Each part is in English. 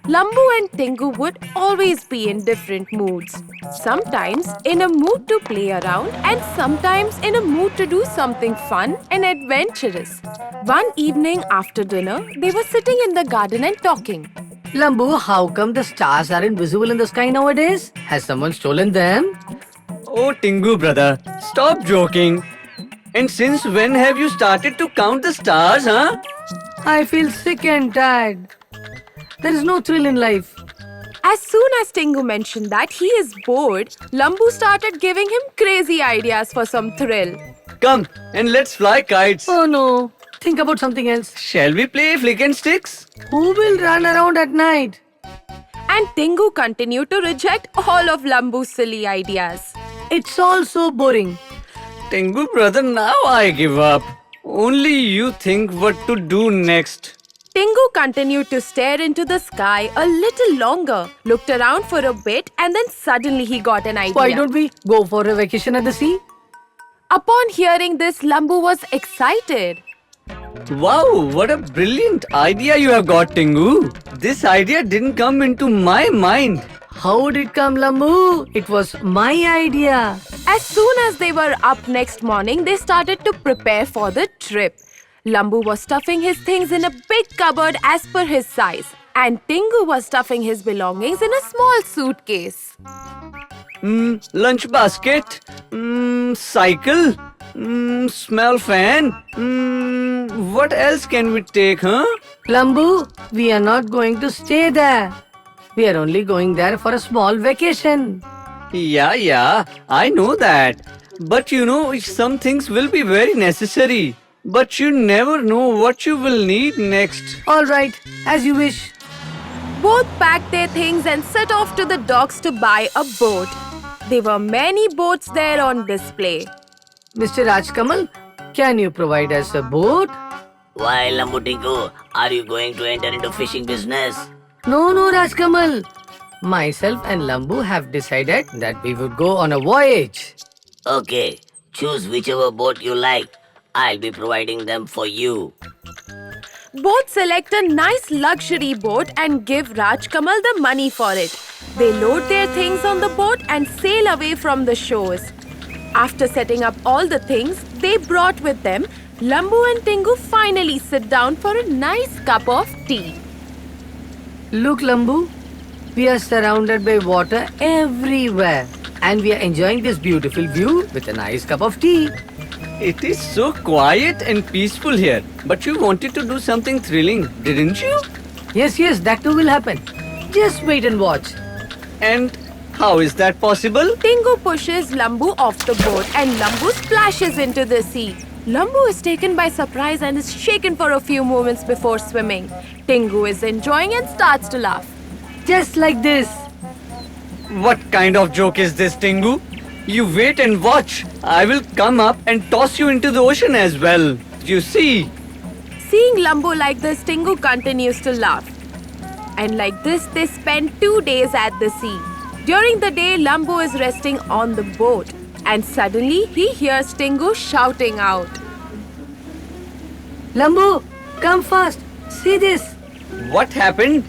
Lambu and Tingu would always be in different moods. Sometimes in a mood to play around and sometimes in a mood to do something fun and adventurous. One evening after dinner, they were sitting in the garden and talking. Lambu, how come the stars are invisible in the sky nowadays? Has someone stolen them? Oh, Tingu brother, stop joking. And since when have you started to count the stars, huh? I feel sick and tired. There is no thrill in life. As soon as Tingu mentioned that he is bored, Lambu started giving him crazy ideas for some thrill. Come and let's fly kites. Oh no, think about something else. Shall we play flick and sticks? Who will run around at night? And Tingu continued to reject all of Lambu's silly ideas. It's all so boring. Tingu brother, now I give up. Only you think what to do next. Tingu continued to stare into the sky a little longer, looked around for a bit, and then suddenly he got an idea. Why don't we go for a vacation at the sea? Upon hearing this, Lambu was excited. Wow, what a brilliant idea you have got, Tingu. This idea didn't come into my mind. How would it come, Lambu? It was my idea. As soon as they were up next morning, they started to prepare for the trip. Lambu was stuffing his things in a big cupboard as per his size, and Tingu was stuffing his belongings in a small suitcase. Lunch basket, cycle, smell fan. What else can we take, huh? Lambu, we are not going to stay there. We are only going there for a small vacation. Yeah, I know that. But you know, some things will be very necessary. But you never know what you will need next. All right, as you wish. Both packed their things and set off to the docks to buy a boat. There were many boats there on display. Mr. Rajkamal, can you provide us a boat? Why, Lambu Tingu, are you going to enter into fishing business? No, Rajkamal. Myself and Lambu have decided that we would go on a voyage. Okay, choose whichever boat you like. I'll be providing them for you. Both select a nice luxury boat and give Rajkamal the money for it. They load their things on the boat and sail away from the shores. After setting up all the things they brought with them, Lambu and Tingu finally sit down for a nice cup of tea. Look, Lambu, we are surrounded by water everywhere and we are enjoying this beautiful view with a nice cup of tea. It is so quiet and peaceful here. But you wanted to do something thrilling, didn't you? Yes, that too will happen. Just wait and watch. And how is that possible? Tingu pushes Lambu off the boat and Lambu splashes into the sea. Lambu is taken by surprise and is shaken for a few moments before swimming. Tingu is enjoying and starts to laugh. Just like this. What kind of joke is this, Tingu? You wait and watch. I will come up and toss you into the ocean as well. You see? Seeing Lambu like this, Tingu continues to laugh. And like this, they spend 2 days at the sea. During the day, Lambu is resting on the boat. And suddenly, he hears Tingu shouting out. Lambu, come fast. See this. What happened?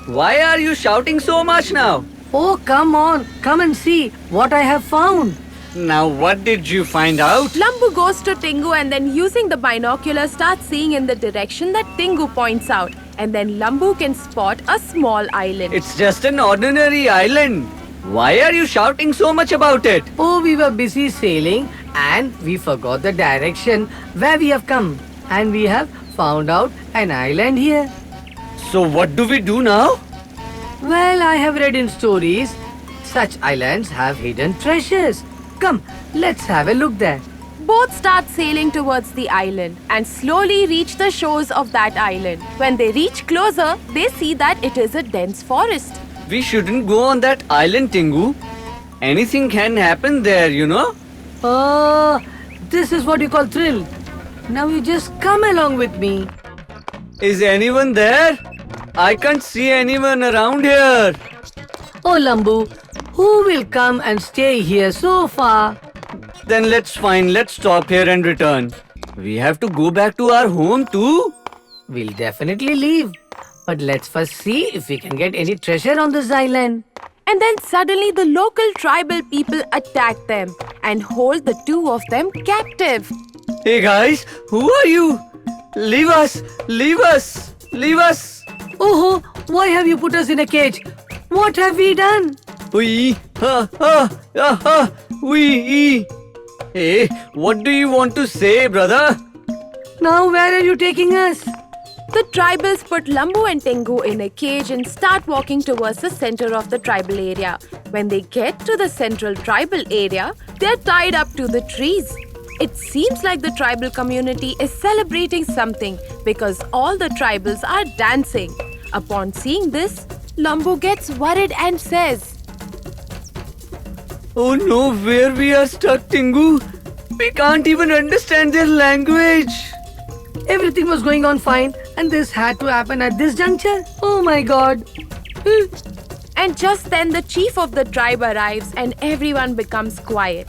Why are you shouting so much now? Oh, come on. Come and see what I have found. Now what did you find out? Lambu goes to Tingu and then using the binocular starts seeing in the direction that Tingu points out. And then Lambu can spot a small island. It's just an ordinary island. Why are you shouting so much about it? Oh, we were busy sailing and we forgot the direction where we have come. And we have found out an island here. So what do we do now? Well, I have read in stories, such islands have hidden treasures. Come, let's have a look there. Both start sailing towards the island and slowly reach the shores of that island. When they reach closer, they see that it is a dense forest. We shouldn't go on that island, Tingu. Anything can happen there, you know. Oh, this is what you call thrill. Now you just come along with me. Is anyone there? I can't see anyone around here. Oh, Lambu, who will come and stay here so far? Then let's stop here and return. We have to go back to our home too. We'll definitely leave. But let's first see if we can get any treasure on this island. And then suddenly the local tribal people attack them and hold the two of them captive. Hey guys, who are you? Leave us! Leave us! Leave us! Oh, why have you put us in a cage? What have we done? We, we. Hey, what do you want to say, brother? Now where are you taking us? The tribals put Lambu and Tengu in a cage and start walking towards the center of the tribal area. When they get to the central tribal area, they're tied up to the trees. It seems like the tribal community is celebrating something because all the tribals are dancing. Upon seeing this, Lambu gets worried and says, Oh no, where we are stuck, Tingu? We can't even understand their language. Everything was going on fine and this had to happen at this juncture? Oh my god. And just then the chief of the tribe arrives and everyone becomes quiet.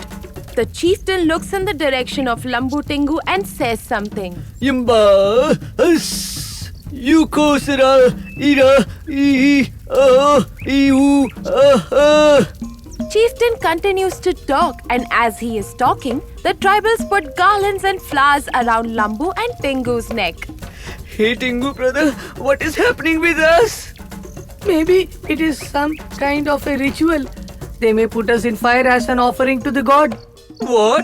The chieftain looks in the direction of Lambu Tengu and says something. Yimba, Yuko Sira, Ira, Chieftain continues to talk, and as he is talking, the tribals put garlands and flowers around Lambu and Tengu's neck. Hey Tingu brother, what is happening with us? Maybe it is some kind of a ritual. They may put us in fire as an offering to the god. What?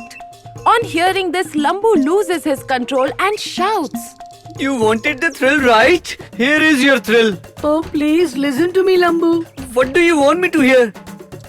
On hearing this, Lambu loses his control and shouts. You wanted the thrill, right? Here is your thrill. Oh, please listen to me, Lambu. What do you want me to hear?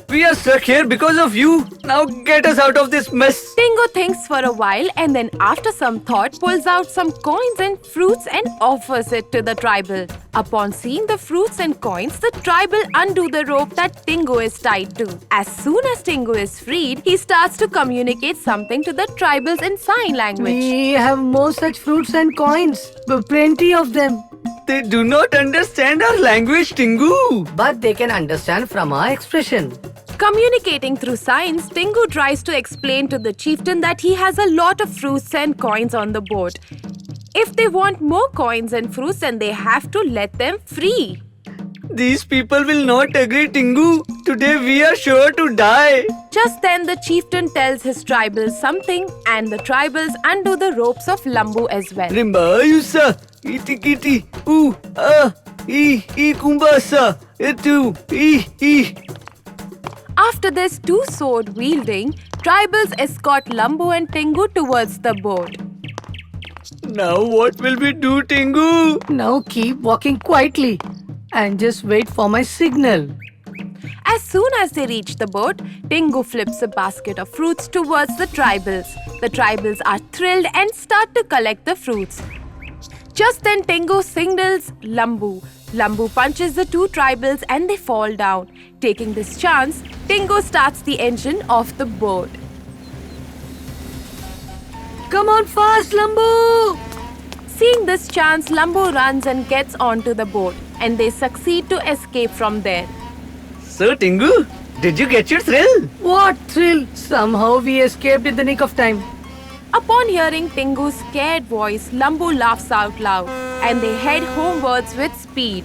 We are stuck here because of you. Now get us out of this mess. Tengu thinks for a while and then after some thought pulls out some coins and fruits and offers it to the tribal. Upon seeing the fruits and coins, the tribal undo the rope that Tengu is tied to. As soon as Tengu is freed, he starts to communicate something to the tribals in sign language. We have more such fruits and coins. Plenty of them. They do not understand our language, Tingu. But they can understand from our expression. Communicating through signs, Tengu tries to explain to the chieftain that he has a lot of fruits and coins on the boat. If they want more coins and fruits, then they have to let them free. These people will not agree, Tingu. Today we are sure to die. Just then the chieftain tells his tribals something and the tribals undo the ropes of Lambu as well. Rimba yusa, iti kiti, kumbasa, etu, After this two sword wielding, tribals escort Lambu and Tengu towards the boat. Now what will we do, Tingu? Now keep walking quietly and just wait for my signal. As soon as they reach the boat, Tengu flips a basket of fruits towards the tribals. The tribals are thrilled and start to collect the fruits. Just then Tengu signals Lambu. Lambu punches the two tribals and they fall down. Taking this chance, Tengu starts the engine of the boat. Come on fast, Lambu! Seeing this chance, Lambu runs and gets onto the boat and they succeed to escape from there. So, Tingu, did you get your thrill? What thrill! Somehow we escaped in the nick of time. Upon hearing Tengu's scared voice, Lambu laughs out loud and they head homewards with speed.